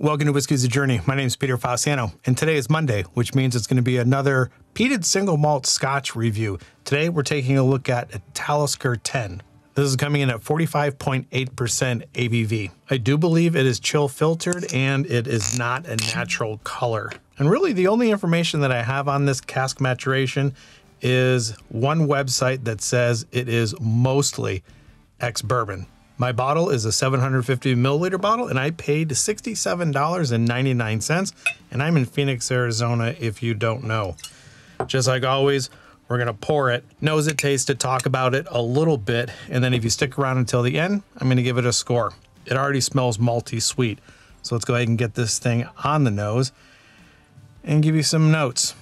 Welcome to Whiskey's a Journey. My name is Peter Fossano, and today is Monday, which means it's going to be another peated single malt Scotch review. Today, we're taking a look at a Talisker 10. This is coming in at 45.8% ABV. I do believe it is chill filtered, and it is not a natural color. And really, the only information that I have on this cask maturation is one website that says it is mostly ex-bourbon. My bottle is a 750 milliliter bottle, and I paid $67.99, and I'm in Phoenix, Arizona, if you don't know. Just like always, we're gonna pour it, nose it, taste it, talk about it a little bit, and then if you stick around until the end, I'm gonna give it a score. It already smells malty sweet, so let's go ahead and get this thing on the nose and give you some notes.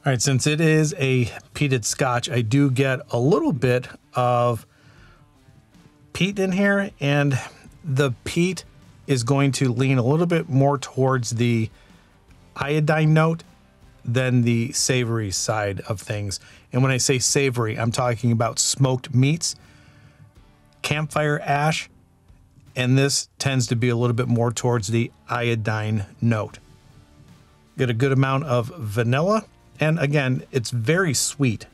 All right, since it is a peated Scotch, I do get a little bit of peat in here, and the peat is going to lean a little bit more towards the iodine note than the savory side of things. And when I say savory, I'm talking about smoked meats, campfire ash, and this tends to be a little bit more towards the iodine note. Get a good amount of vanilla, and again, it's very sweet.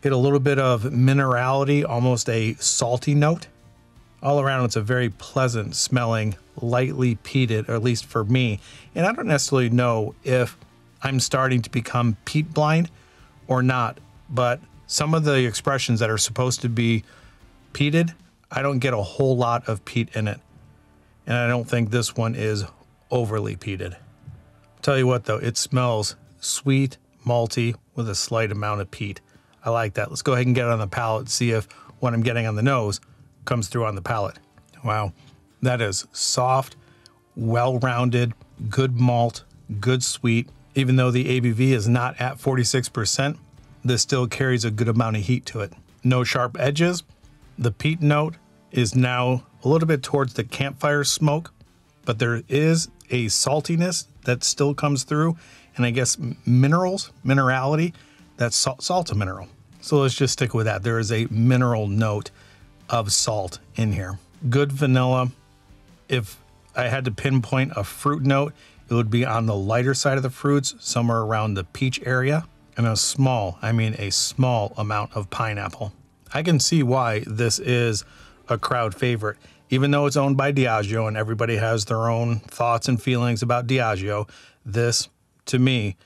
Get a little bit of minerality, almost a salty note. All around, it's a very pleasant smelling, lightly peated, or at least for me. And I don't necessarily know if I'm starting to become peat blind or not, but some of the expressions that are supposed to be peated, I don't get a whole lot of peat in it. And I don't think this one is overly peated. Tell you what though, it smells sweet, malty, with a slight amount of peat. I like that. Let's go ahead and get it on the palate and see if what I'm getting on the nose comes through on the palate. Wow, that is soft, well-rounded, good malt, good sweet. Even though the ABV is not at 46%, this still carries a good amount of heat to it. No sharp edges. The peat note is now a little bit towards the campfire smoke, but there is a saltiness that still comes through, and I guess minerality, that's salt's a mineral. So let's just stick with that. There is a mineral note of salt in here. Good vanilla. If I had to pinpoint a fruit note, it would be on the lighter side of the fruits, somewhere around the peach area, and a small amount of pineapple. I can see why this is a crowd favorite. Even though it's owned by Diageo and everybody has their own thoughts and feelings about Diageo, this, to me,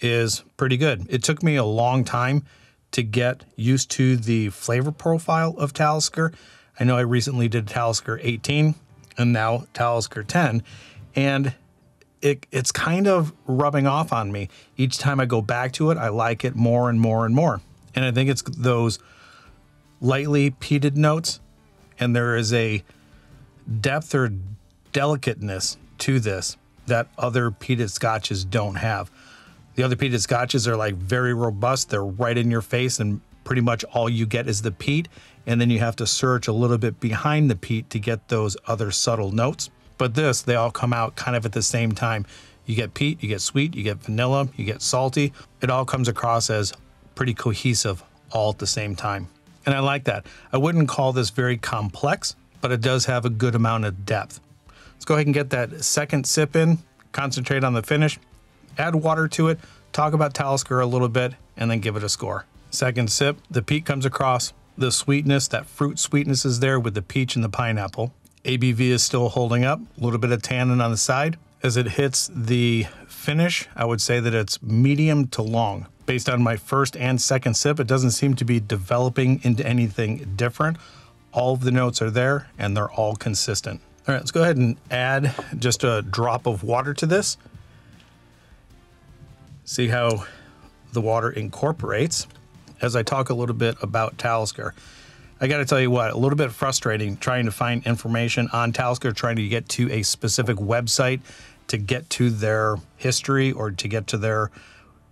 is pretty good. It took me a long time to get used to the flavor profile of Talisker. I know I recently did Talisker 18 and now Talisker 10, and it's kind of rubbing off on me. Each time I go back to it, I like it more and more and more. And I think it's those lightly peated notes, and there is a depth or delicateness to this that other peated Scotches don't have. The other peated Scotches are like very robust. They're right in your face, and pretty much all you get is the peat. And then you have to search a little bit behind the peat to get those other subtle notes. But this, they all come out kind of at the same time. You get peat, you get sweet, you get vanilla, you get salty. It all comes across as pretty cohesive all at the same time. And I like that. I wouldn't call this very complex, but it does have a good amount of depth. Let's go ahead and get that second sip in, concentrate on the finish. Add water to it, talk about Talisker a little bit, and then give it a score. Second sip, the peat comes across. The sweetness, that fruit sweetness is there with the peach and the pineapple. ABV is still holding up, a little bit of tannin on the side. As it hits the finish, I would say that it's medium to long. Based on my first and second sip, it doesn't seem to be developing into anything different. All of the notes are there, and they're all consistent. All right, let's go ahead and add just a drop of water to this. See how the water incorporates. As I talk a little bit about Talisker, I got to tell you what, a little bit frustrating trying to find information on Talisker, trying to get to a specific website to get to their history or to get to their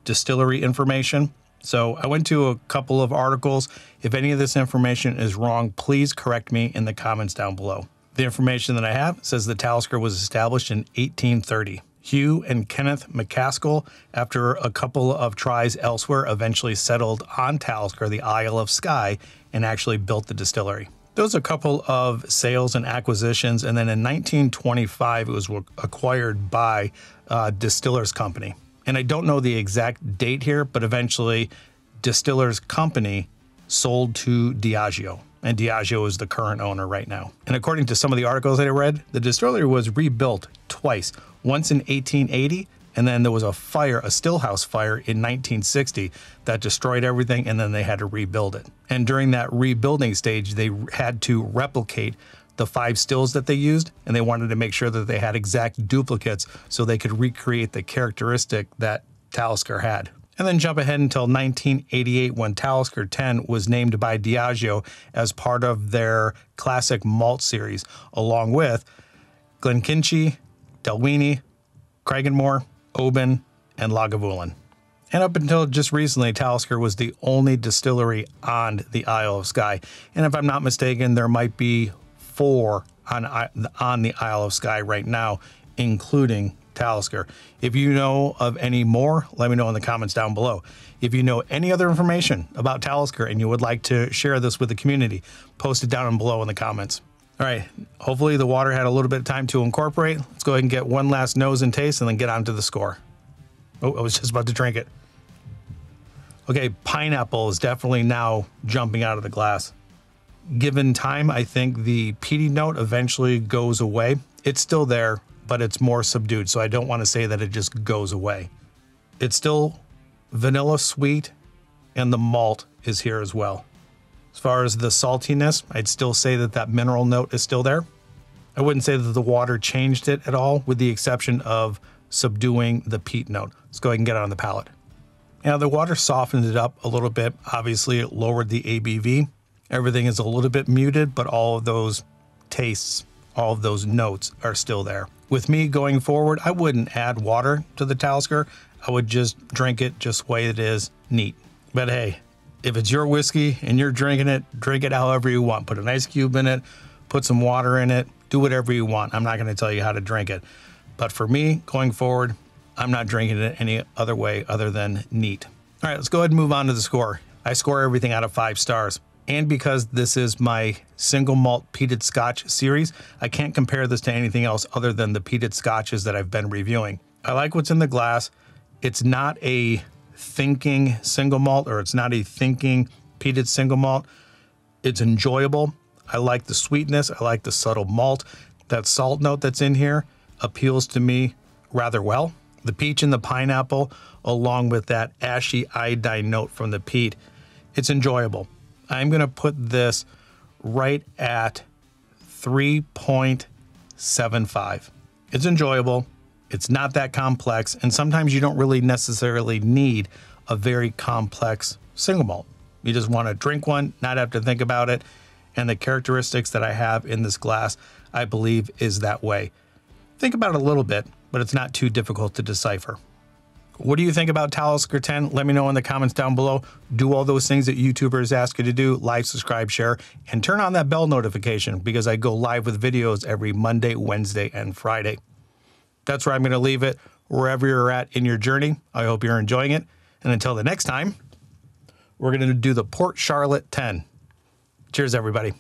distillery information. So I went to a couple of articles. If any of this information is wrong, please correct me in the comments down below. The information that I have says that Talisker was established in 1830. Hugh and Kenneth McCaskill, after a couple of tries elsewhere, eventually settled on Talisker, the Isle of Skye, and actually built the distillery. There was a couple of sales and acquisitions, and then in 1925, it was acquired by Distillers Company. And I don't know the exact date here, but eventually Distillers Company sold to Diageo. And Diageo is the current owner right now. And according to some of the articles that I read, the distillery was rebuilt twice. Once in 1880, and then there was a fire, a stillhouse fire in 1960 that destroyed everything, and then they had to rebuild it. And during that rebuilding stage, they had to replicate the 5 stills that they used, and they wanted to make sure that they had exact duplicates so they could recreate the characteristic that Talisker had. And then jump ahead until 1988 when Talisker 10 was named by Diageo as part of their classic malt series, along with Glenkinchie, Dalwhinnie, Craigenmore, Oban, and Lagavulin. And up until just recently, Talisker was the only distillery on the Isle of Skye. And if I'm not mistaken, there might be 4 on the Isle of Skye right now, including Talisker. If you know of any more, let me know in the comments down below. If you know any other information about Talisker and you would like to share this with the community, post it down below in the comments. All right, hopefully the water had a little bit of time to incorporate. Let's go ahead and get one last nose and taste and then get on to the score. Oh, I was just about to drink it. Okay, pineapple is definitely now jumping out of the glass. Given time, I think the peaty note eventually goes away. It's still there, but it's more subdued, so I don't want to say that it just goes away. It's still vanilla sweet, and the malt is here as well. As far as the saltiness, I'd still say that that mineral note is still there. I wouldn't say that the water changed it at all, with the exception of subduing the peat note. Let's go ahead and get it on the palate. Now, the water softened it up a little bit. Obviously, it lowered the ABV. Everything is a little bit muted, but all of those tastes, all of those notes are still there. With me going forward, I wouldn't add water to the Talisker. I would just drink it just the way it is, neat. But hey, if it's your whiskey and you're drinking it, drink it however you want. Put an ice cube in it, put some water in it, do whatever you want. I'm not going to tell you how to drink it. But for me, going forward, I'm not drinking it any other way other than neat. All right, let's go ahead and move on to the score. I score everything out of 5 stars. And because this is my single malt peated Scotch series, I can't compare this to anything else other than the peated Scotches that I've been reviewing. I like what's in the glass. It's not a thinking single malt, or it's not a thinking peated single malt. It's enjoyable. I like the sweetness. I like the subtle malt. That salt note that's in here appeals to me rather well. The peach and the pineapple, along with that ashy iodine note from the peat, it's enjoyable. I'm going to put this right at 3.75. It's enjoyable. It's not that complex, and sometimes you don't really necessarily need a very complex single malt. You just want to drink one, not have to think about it, and the characteristics that I have in this glass, I believe, is that way. Think about it a little bit, but it's not too difficult to decipher. What do you think about Talisker 10? Let me know in the comments down below. Do all those things that YouTubers ask you to do: like, subscribe, share, and turn on that bell notification, because I go live with videos every Monday, Wednesday, and Friday. That's where I'm going to leave it. Wherever you're at in your journey, I hope you're enjoying it. And until the next time, we're going to do the Port Charlotte 10. Cheers, everybody.